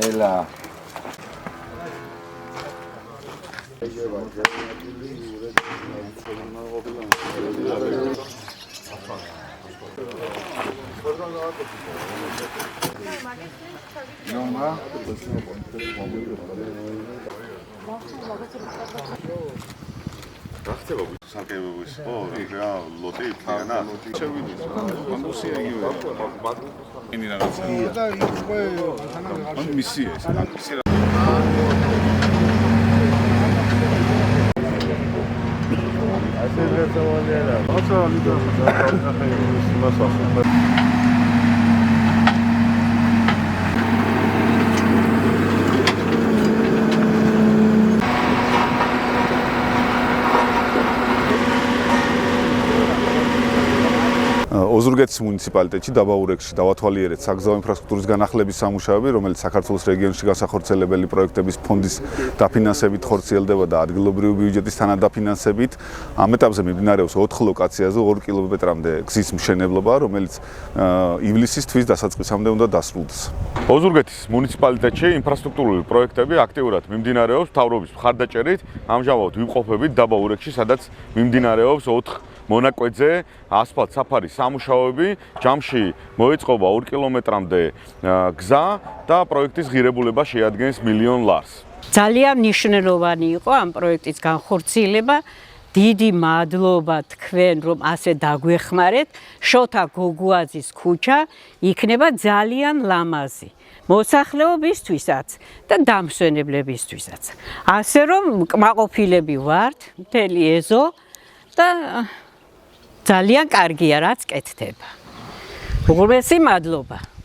Ela. ოზურგეთის მუნიციპალიტეტში დაბაურეკში დავათვალიერეთ საგზაო ინფრასტრუქტურის განახლების სამუშაოები, რომელიც საქართველოს რეგიონში განსახორციელებელი პროექტების ფონდის დაფინანსებით ხორციელდება და ადგილობრივი ბიუჯეტის თანადაფინანსებით. ამ ეტაპზე მიმდინარეობს 4 ლოკაციაზე 2 კილომეტრამდე გზის მშენებლობა, რომელიც ივლისის თვის დასაწყისამდე უნდა დასრულდეს. ოზურგეთის მუნიციპალიტეტში ინფრასტრუქტურული პროექტები აქტიურად მიმდინარეობს მთავრობის მხარდაჭერით. ამჟამად ვიმყოფებით დაბაურეკში, სადაც მიმდინარეობს 4 მონაკვეთზე ასფალტ საფარის სამუშაოები, ჯამში მოეწყობა 2 კილომეტრამდე გზა და პროექტის ღირებულება შეადგენს 1 მილიონ ლარს. ძალიან მნიშვნელოვანი იყო ამ პროექტის განხორციელება. დიდი მადლობა თქვენ, რომ ასე დაგვეხმარეთ. შოთა გოგუაძის ქუჩა იქნება ძალიან ლამაზი. მოსახლეობისთვისაც და დამსვენებლებისთვისაც. ასე რომ კმაყოფილები ვართ, მთელი ეზო და ძალიან კარგია, რაც კეთდება. უღრმესი მადლობა.